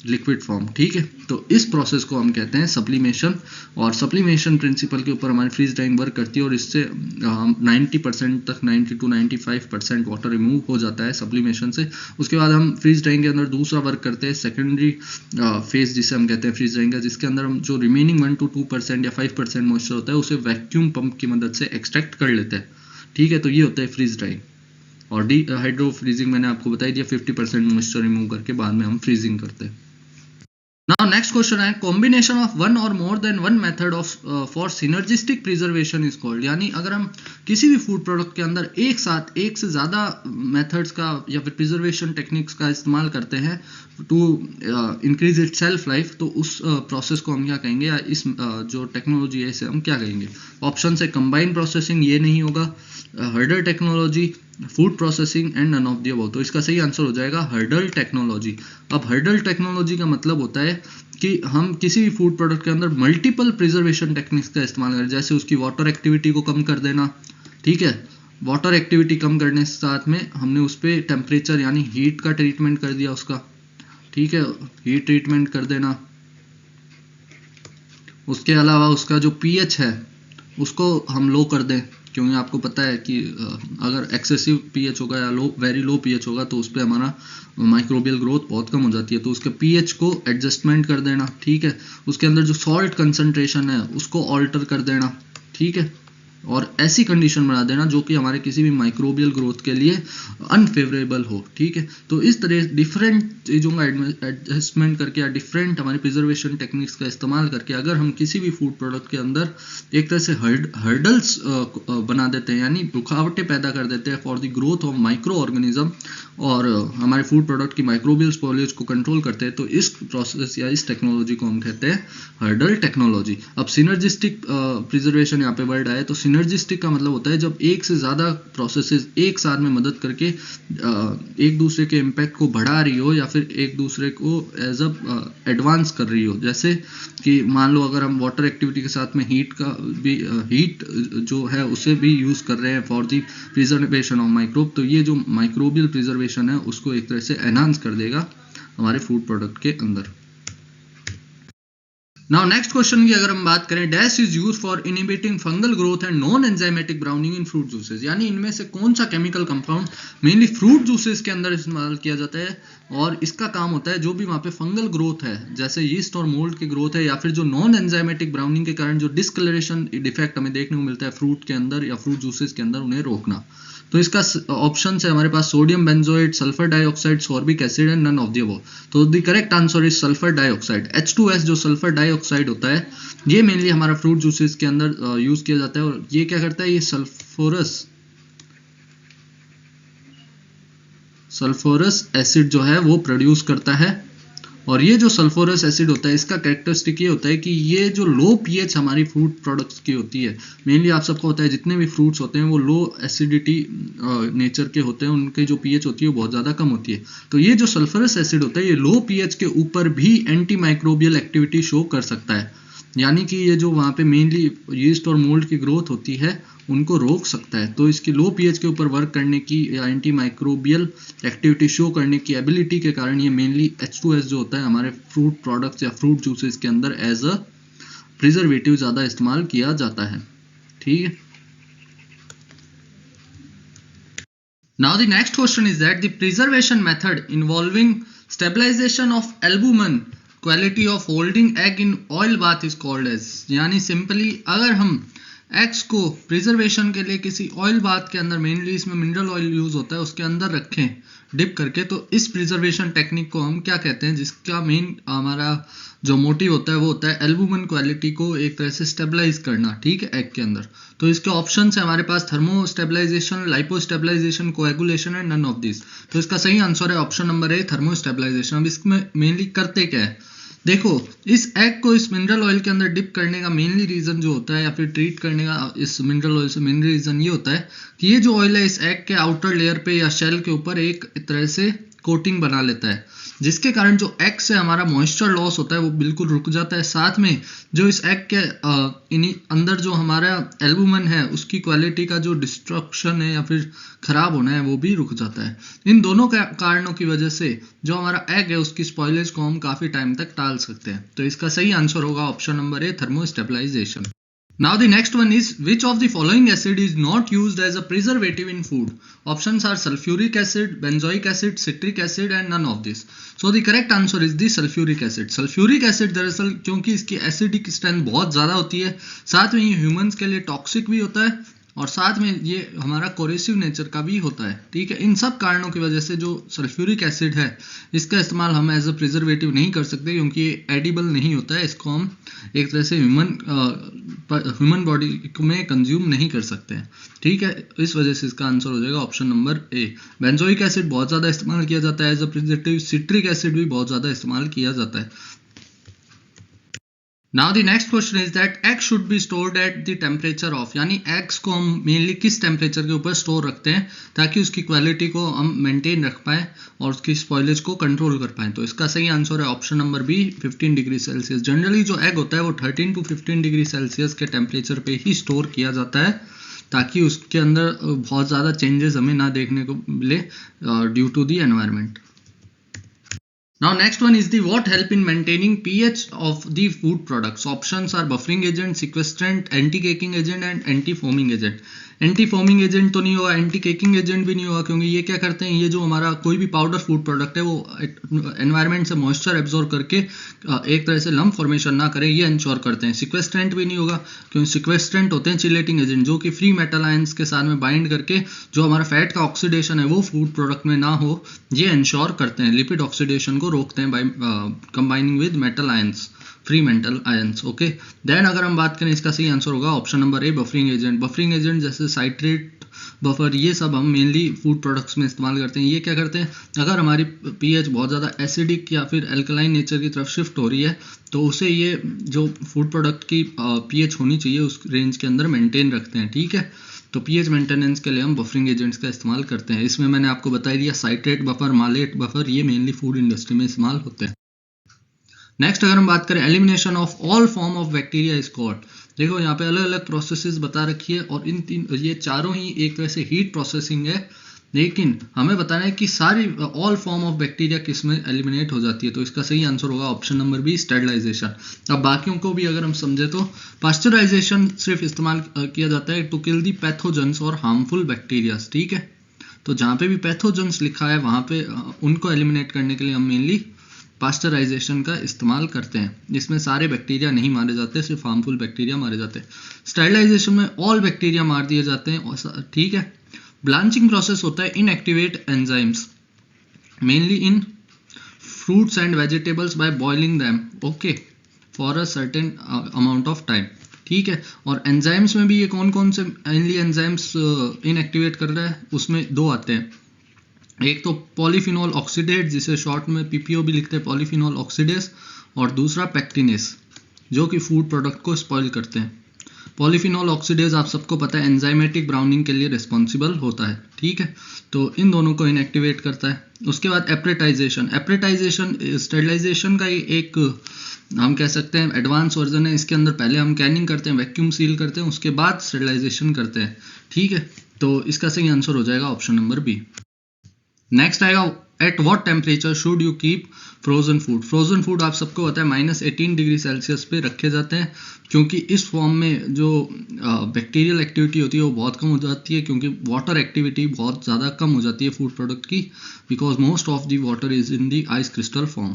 liquid form, ठीक है। तो इस प्रोसेस को हम कहते हैं सब्लिमेशन। और सब्लिमेशन प्रिंसिपल के ऊपर हमारी फ्रीज ड्राइंग वर्क करती है और इससे हम 90% तक 90 to 95% वाटर रिमूव हो जाता है सब्लिमेशन से। उसके बाद हम फ्रीज ड्राइंग के अंदर दूसरा वर्क करते हैं सेकेंडरी फेज, जिसे हम कहते हैं फ्रीज ड्राइंग का, जिसके अंदर हम जो रिमेनिंग 1 to 2% या 5% मॉइस्चर होता है उसे वैक्यूम पंप की मदद से एक्सट्रैक्ट कर लेते हैं, ठीक है, तो ये होता है फ्रीज ड्राइंग। और डी हाइड्रो फ्रीजिंग मैंने आपको बताई दिया, 50% मॉइस्चर रिमूव करके बाद में हम फ्रीजिंग करते हैं। Now next question है combination of one or more than one method of for synergistic preservation is called। यानी अगर हम किसी भी फूड प्रोडक्ट के अंदर एक साथ एक से ज़्यादा मेथड्स का या फिर प्रिजर्वेशन टेक्निक्स का इस्तेमाल करते हैं to increase it self life, तो उस प्रोसेस को हम क्या कहेंगे, या इस जो टेक्नोलॉजी है इसे हम क्या कहेंगे। ऑप्शन है कंबाइन प्रोसेसिंग, ये नहीं होगा, hurdle technology, food processing and none of the above. तो इसका सही आंसर हो जाएगा हर्डल टेक्नोलॉजी। अब हर्डल टेक्नोलॉजी का मतलब होता है कि हम किसी भी फूड प्रोडक्ट के अंदर मल्टीपल प्रिजर्वेशन टेक्निक्स का इस्तेमाल करें, जैसे उसकी वाटर एक्टिविटी को कम कर देना, ठीक है, वाटर एक्टिविटी कम करने के साथ में हमने उस पर टेम्परेचर यानी हीट का ट्रीटमेंट कर दिया उसका, ठीक है, हीट ट्रीटमेंट कर देना। उसके अलावा उसका जो पीएच है उसको हम लो कर दें, क्योंकि आपको पता है कि अगर एक्सेसिव पीएच होगा या वेरी लो पीएच होगा तो उस पर हमारा माइक्रोबियल ग्रोथ बहुत कम हो जाती है, तो उसके पीएच को एडजस्टमेंट कर देना, ठीक है। उसके अंदर जो सॉल्ट कंसंट्रेशन है उसको ऑल्टर कर देना, ठीक है, और ऐसी कंडीशन बना देना जो कि हमारे किसी भी माइक्रोबियल ग्रोथ के लिए अनफेवरेबल हो, ठीक है। तो इस तरह डिफरेंट चीज़ों का एडजस्टमेंट करके या डिफरेंट हमारी प्रिजर्वेशन टेक्निक्स का इस्तेमाल करके अगर हम किसी भी फूड प्रोडक्ट के अंदर एक तरह से हर्डल्स बना देते हैं, यानी रुकावटें पैदा कर देते हैं for the growth of micro organism, और हमारे फूड प्रोडक्ट की माइक्रोबियल स्पॉइलेज को कंट्रोल करते हैं, तो इस प्रोसेस या इस टेक्नोलॉजी को हम कहते हैं हर्डल टेक्नोलॉजी। अब सिनर्जिस्टिक प्रिजर्वेशन यहाँ पे वर्ड आया, तो सिनर्जिस्टिक का मतलब होता है जब एक से ज़्यादा प्रोसेसेस एक साथ में मदद करके एक दूसरे के इम्पैक्ट को बढ़ा रही हो या फिर एक दूसरे को एज अ एडवांस कर रही हो। जैसे कि मान लो अगर हम वाटर एक्टिविटी के साथ में हीट का भी हीट जो है उसे भी यूज़ कर रहे हैं for the preservation of microbe, तो ये जो माइक्रोबियल प्रिजर्वेशन है उसको एक तरह से एनहांस कर देगा हमारे फूड प्रोडक्ट के अंदर। नाउ नेक्स्ट क्वेश्चन की अगर हम बात करें, dash is use for inhibiting fungal growth and non enzymatic browning in fruit juices. यानी इनमें से कौन सा chemical compound mainly fruit juices के अंदर इस्तेमाल किया जाता है, और इसका काम होता है जो भी वहाँ पे फंगल ग्रोथ है जैसे यीस्ट और मोल्ड की ग्रोथ है, या फिर जो नॉन एंजाइमेटिक ब्राउनिंग के कारण जो डिस्कलरेशन डिफेक्ट हमें देखने को मिलता है फ्रूट के अंदर या फ्रूट जूसेस के अंदर, उन्हें रोकना। तो इसका ऑप्शन है हमारे पास sodium benzoate, sulphur dioxide, sorbic acid and none of the above. तो the correct answer is sulphur dioxide. H2S जो सल्फर डाइऑक्साइड होता है ये मेनली हमारा फ्रूट जूसेस के अंदर यूज किया जाता है, और ये क्या करता है, ये सल्फोरस एसिड जो है वो प्रोड्यूस करता है। और ये जो सल्फोरस एसिड होता है इसका कैरेक्टरिस्टिक ये होता है कि ये जो लो पीएच हमारी फ्रूट प्रोडक्ट्स की होती है, मेनली आप सबको होता है जितने भी फ्रूट्स होते हैं वो लो एसिडिटी नेचर के होते हैं, उनकी जो पीएच होती है वो बहुत ज़्यादा कम होती है। तो ये जो सल्फरस एसिड होता है ये लो पीएच के ऊपर भी एंटी माइक्रोबियल एक्टिविटी शो कर सकता है, यानी कि ये जो वहाँ पे मेनली यीस्ट और मोल्ड की ग्रोथ होती है उनको रोक सकता है। तो इसकी लो पीएच के ऊपर वर्क करने की या एंटी माइक्रोबियल एक्टिविटी शो करने की एबिलिटी के कारण ये मेनली H2S जो होता है हमारे फ्रूट प्रोडक्ट्स या फ्रूट जूसेस के अंदर एज अ प्रिजर्वेटिव ज़्यादा इस्तेमाल किया जाता है, ठीक है। Now the next question is that the preservation method involving stabilization of albumin quality of holding egg in oil bath is called as। यानी सिंपली अगर हम एग्स को प्रिजर्वेशन के लिए किसी ऑयल बाथ के अंदर, मेनली इसमें मिनरल ऑयल यूज होता है, उसके अंदर रखें डिप करके, तो इस प्रिजर्वेशन टेक्निक को हम क्या कहते हैं, जिसका मेन हमारा जो मोटिव होता है वो होता है एल्बुमिन क्वालिटी को एक तरह से स्टेबलाइज करना, ठीक है, एग के अंदर। तो इसके ऑप्शन है हमारे पास thermo stabilisation, lipo stabilisation, coagulation and none of this. तो इसका सही आंसर है option number A, thermo stabilisation. अब इसमें मेनली करते क्या है, देखो इस एग को इस मिनरल ऑयल के अंदर डिप करने का मेनली रीजन जो होता है या फिर ट्रीट करने का इस मिनरल ऑयल से मेन रीजन ये होता है कि ये जो ऑयल है इस एग के आउटर लेयर पे या शेल के ऊपर एक तरह से कोटिंग बना लेता है, जिसके कारण जो एग से हमारा मॉइस्चर लॉस होता है वो बिल्कुल रुक जाता है। साथ में जो इस एग के अंदर जो हमारा एल्बुमिन है उसकी क्वालिटी का जो डिस्ट्रक्शन है या फिर खराब होना है वो भी रुक जाता है। इन दोनों कारणों की वजह से जो हमारा एग है उसकी स्पॉइलेज को हम काफी टाइम तक टाल सकते हैं। तो इसका सही आंसर होगा option number A, thermo stabilisation. Now the next one is, which of the following acid is not used as a preservative in food? Options are sulfuric acid, benzoic acid, citric acid and none of this. So the correct answer is the sulfuric acid. Sulfuric acid दरअसल क्योंकि इसकी acidic strength बहुत ज़्यादा होती है, साथ में ये ह्यूमंस के लिए टॉक्सिक भी होता है और साथ में ये हमारा कोरेसिव नेचर का भी होता है, ठीक है। इन सब कारणों की वजह से जो सल्फ्यूरिक एसिड है इसका इस्तेमाल हम एज अ प्रिजर्वेटिव नहीं कर सकते, क्योंकि ये एडिबल नहीं होता है। इसको हम एक तरह से ह्यूमन बॉडी में कंज्यूम नहीं कर सकते हैं, ठीक है। इस वजह से इसका आंसर हो जाएगा option number A. Benzoic acid बहुत ज़्यादा इस्तेमाल किया जाता है as a preservative. Citric acid भी बहुत ज़्यादा इस्तेमाल किया जाता है। Now the next question is that egg should be stored at the temperature of, यानी eggs को हम मेनली किस टेम्परेचर के ऊपर स्टोर रखते हैं ताकि उसकी क्वालिटी को हम मेंटेन रख पाएँ और उसकी स्पॉइलेज को कंट्रोल कर पाएँ। तो इसका सही आंसर है option number B, 15 degree Celsius. Generally जो एग होता है वो 13 to 15 डिग्री सेल्सियस के टेम्परेचर पे ही स्टोर किया जाता है ताकि उसके अंदर बहुत ज़्यादा चेंजेस हमें ना देखने को मिले due to the environment. Now next one is the what help in maintaining pH of the food products. Options are buffering agent, sequestrant, anti-caking agent and anti-foaming agent. Anti foaming agent तो नहीं होगा, anti caking agent भी नहीं होगा, क्योंकि ये क्या करते हैं, ये जो हमारा कोई भी पाउडर फूड प्रोडक्ट है वो एनवायरनमेंट से मॉइस्चर एब्जॉर्ब करके एक तरह से लम्प फॉर्मेशन ना करे, ये इंश्योर करते हैं। सिक्वेस्ट्रेंट भी नहीं होगा, क्योंकि सिक्वेस्ट्रेंट होते हैं चिलेटिंग एजेंट जो कि फ्री मेटल आयंस के साथ में बाइंड करके जो हमारा फैट का ऑक्सीडेशन है वो फूड प्रोडक्ट में ना हो, ये इंश्योर करते हैं। लिपिड ऑक्सीडेशन को रोकते हैं by combining with metal ions, free metal ions, okay. Then अगर हम बात करें इसका सही आंसर होगा option number A, buffering agent. Buffering agent जैसे साइट्रेट, बफर, ये सब हम मेनली फूड प्रोडक्ट्स में इस्तेमाल करते हैं। ये क्या करते हैं, अगर हमारी पीएच बहुत ज़्यादा एसिडिक या फिर एल्कलाइन नेचर की तरफ शिफ्ट हो रही है तो उसे ये जो फूड प्रोडक्ट की पीएच होनी चाहिए उस रेंज के अंदर मेंटेन रखते हैं, ठीक है। तो पीएच मेंटेनेंस के लिए हम बफरिंग एजेंट्स का इस्तेमाल करते हैं। इसमें मैंने आपको बता दिया साइट्रेट बफर, मालेट बफर, ये मेनली फूड इंडस्ट्री में इस्तेमाल होते हैं। नेक्स्ट अगर हम बात करें elimination of all form of bacteria is called. देखो यहाँ पे अलग अलग प्रोसेसेस बता रखी है और इन तीन ये चारों ही एक तरह से हीट प्रोसेसिंग है, लेकिन हमें बताना है कि सारी ऑल फॉर्म ऑफ बैक्टीरिया किस में एलिमिनेट हो जाती है। तो इसका सही आंसर होगा ऑप्शन नंबर बी, स्टेरिलाइजेशन। अब बाकियों को भी अगर हम समझे तो पास्चराइजेशन सिर्फ इस्तेमाल किया जाता है टू किल दी पैथोजेंस और हार्मफुल बैक्टीरियाज, ठीक है। तो जहाँ पे भी पैथोजेंस लिखा है वहाँ पे उनको एलिमिनेट करने के लिए हम मेनली पास्चराइजेशन का इस्तेमाल करते हैं, जिसमें सारे बैक्टीरिया नहीं मारे जाते, सिर्फ हार्मफुल बैक्टीरिया मारे जाते हैं। स्टेरिलाइजेशन में ऑल बैक्टीरिया मार दिए जाते हैं, ठीक है। ब्लांचिंग प्रोसेस होता है inactivate enzymes mainly in fruits and vegetables by boiling them, okay, for a certain amount of time, ठीक है। और एंजाइम्स में भी ये कौन कौन से मेनली एंजाइम्स इनएक्टिवेट कर रहा है, उसमें दो आते हैं। एक तो पॉलीफिनॉल ऑक्सीडेज, जिसे शॉर्ट में पीपीओ भी लिखते हैं, पॉलीफिनॉल ऑक्सीडेज, और दूसरा पैक्टिनेस जो कि फूड प्रोडक्ट को स्पॉइल करते हैं। पॉलीफिनॉल ऑक्सीडेज आप सबको पता है एंजाइमेटिक ब्राउनिंग के लिए रिस्पॉन्सिबल होता है, ठीक है। तो इन दोनों को इनएक्टिवेट करता है। उसके बाद एप्रेटाइजेशन, एप्रेटाइजेशन स्टेरिलाइजेशन का एक हम कह सकते हैं एडवांस वर्जन है। इसके अंदर पहले हम कैनिंग करते हैं, वैक्यूम सील करते हैं, उसके बाद स्टेरिलाइजेशन करते हैं, ठीक है। तो इसका सही आंसर हो जाएगा ऑप्शन नंबर बी। नेक्स्ट आएगा at what temperature should you keep frozen food. Frozen food आप सबको पता है -18 डिग्री सेल्सियस पे रखे जाते हैं, क्योंकि इस फॉर्म में जो बैक्टीरियल एक्टिविटी होती है वो बहुत कम हो जाती है, क्योंकि वाटर एक्टिविटी बहुत ज़्यादा कम हो जाती है फूड प्रोडक्ट की, because most of the water is in the ice crystal form.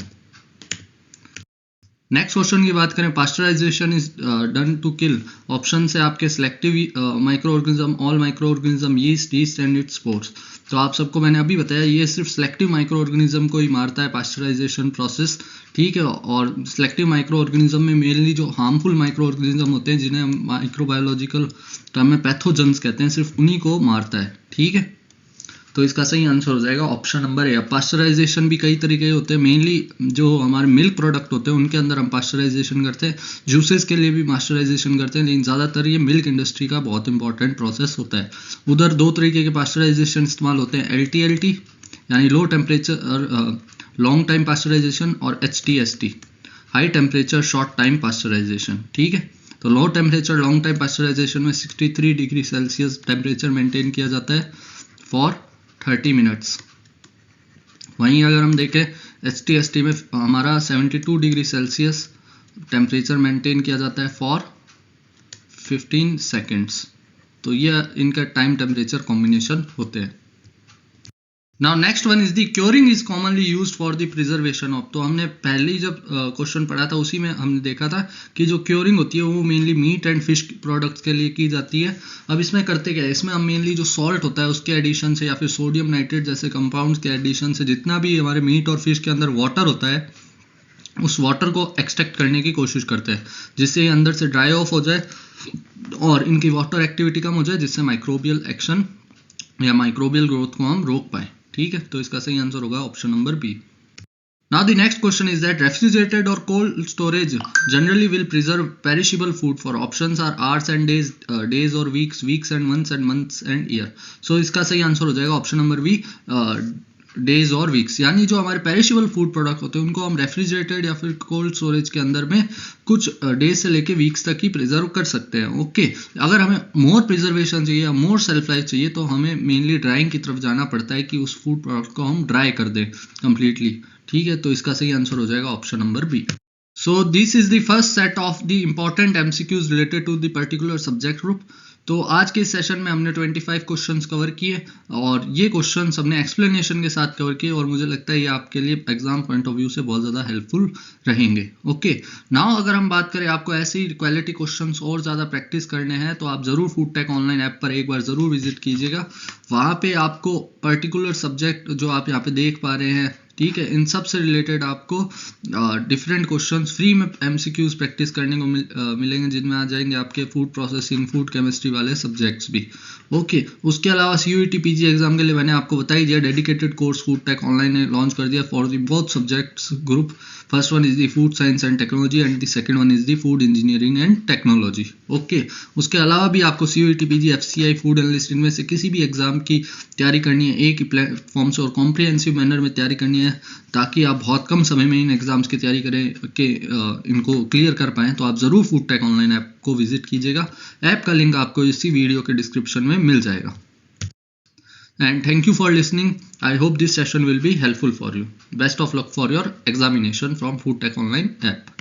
Next question की बात करें, pasteurisation is done to kill. Option से आपके selective micro organism, all micro organism, yeast and its spores. तो आप सबको मैंने अभी बताया ये सिर्फ सिलेक्टिव माइक्रो ऑर्गेनिज्म को ही मारता है पास्चराइजेशन प्रोसेस, ठीक है। और सिलेक्टिव माइक्रो ऑर्गेनिज्म में मेनली जो हार्मफुल माइक्रो ऑर्गेनिज्म होते हैं जिन्हें हम माइक्रोबायोलॉजिकल टर्म में पैथोजेंस कहते हैं, सिर्फ उन्हीं को मारता है, ठीक है। तो इसका सही आंसर हो जाएगा ऑप्शन नंबर ए। पास्चराइजेशन भी कई तरीके के होते हैं, मेनली जो हमारे मिल्क प्रोडक्ट होते हैं उनके अंदर हम पास्चराइजेशन करते हैं, जूसेस के लिए भी पास्चराइजेशन करते हैं, लेकिन ज़्यादातर ये मिल्क इंडस्ट्री का बहुत इंपॉर्टेंट प्रोसेस होता है। उधर दो तरीके के पास्चराइजेशन इस्तेमाल होते हैं, LTLT यानी low temperature long time pasteurisation, और HTST high temperature short time pasteurisation, ठीक है। तो low temperature long time pasteurisation में 63 डिग्री सेल्सियस टेम्परेचर मेंटेन किया जाता है फॉर 30 मिनट्स। वहीं अगर हम देखें HTST में हमारा 72 डिग्री सेल्सियस टेम्परेचर मेंटेन किया जाता है फॉर 15 सेकेंड्स। तो ये इनका टाइम टेम्परेचर कॉम्बिनेशन होते हैं। Now next one is the curing is commonly used for the preservation of. तो हमने पहले ही जब क्वेश्चन पढ़ा था उसी में हमने देखा था कि जो क्योरिंग होती है वो mainly meat and fish products के लिए की जाती है। अब इसमें करते क्या है, इसमें हम मेनली जो सॉल्ट होता है उसके एडिशन से या फिर सोडियम नाइट्रेट जैसे कंपाउंड्स के एडिशन से जितना भी हमारे मीट और फिश के अंदर वाटर होता है उस वाटर को एक्सट्रैक्ट करने की कोशिश करते हैं, जिससे ये अंदर से ड्राई ऑफ हो जाए और इनकी वाटर एक्टिविटी कम हो जाए, जिससे माइक्रोबियल एक्शन या माइक्रोबियल ग्रोथ को हम रोक पाए। ठीक है, तो इसका सही आंसर होगा option number B. Now the next question is that refrigerated or cold storage generally will preserve perishable food. For options are hours and days, days or weeks, weeks and months and year. So इसका सही answer हो जाएगा option number B, days और weeks. यानी जो हमारे perishable food product होते हैं उनको हम रेफ्रिजरेटेड या फिर कोल्ड स्टोरेज के अंदर में कुछ डेज से लेके वीक्स तक ही प्रिजर्व कर सकते हैं। ओके, अगर हमें मोर प्रिजर्वेशन चाहिए या मोर सेल्फ लाइफ चाहिए तो हमें मेनली ड्राइंग की तरफ जाना पड़ता है कि उस फूड प्रोडक्ट को हम ड्राई कर दें कंप्लीटली। ठीक है, तो इसका सही आंसर हो जाएगा option number B. So this is the first set of the important MCQs related to the particular subject group. तो आज के इस सेशन में हमने 25 क्वेश्चंस कवर किए और ये क्वेश्चंस हमने एक्सप्लेनेशन के साथ कवर किए और मुझे लगता है ये आपके लिए एग्जाम पॉइंट ऑफ व्यू से बहुत ज़्यादा हेल्पफुल रहेंगे। ओके, नाउ अगर हम बात करें आपको ऐसे ही क्वालिटी क्वेश्चंस और ज़्यादा प्रैक्टिस करने हैं तो आप ज़रूर फूड टेक ऑनलाइन ऐप पर एक बार ज़रूर विजिट कीजिएगा। वहाँ पे आपको पर्टिकुलर सब्जेक्ट जो आप यहाँ पे देख पा रहे हैं, ठीक है, इन सब से रिलेटेड आपको डिफरेंट क्वेश्चंस फ्री में एमसीक्यूज प्रैक्टिस करने को मिलेंगे, जिनमें आ जाएंगे आपके फूड प्रोसेसिंग, फूड केमिस्ट्री वाले सब्जेक्ट्स भी। ओके, उसके अलावा सीयूईटी पीजी एग्जाम के लिए मैंने आपको बता ही दिया dedicated course food tech online ने लॉन्च कर दिया for the both subjects group. First one is the food science and technology and the second one is the food engineering and technology. Okay, उसके अलावा भी आपको CUET PG, FCI, food analyst, इनमें से किसी भी एग्जाम की तैयारी करनी है एक ही प्लेटफॉर्म से और कॉम्प्रिहेंसिव मैनर में तैयारी करनी है ताकि आप बहुत कम समय में इन एग्जाम्स की तैयारी करें के इनको क्लियर कर पाएँ, तो आप ज़रूर फूड टेक ऑनलाइन ऐप को विजिट कीजिएगा। ऐप का लिंक आपको इसी वीडियो के डिस्क्रिप्शन में मिल जाएगा। And thank you for listening. I hope this session will be helpful for you. Best of luck for your examination from Food Tech Online app.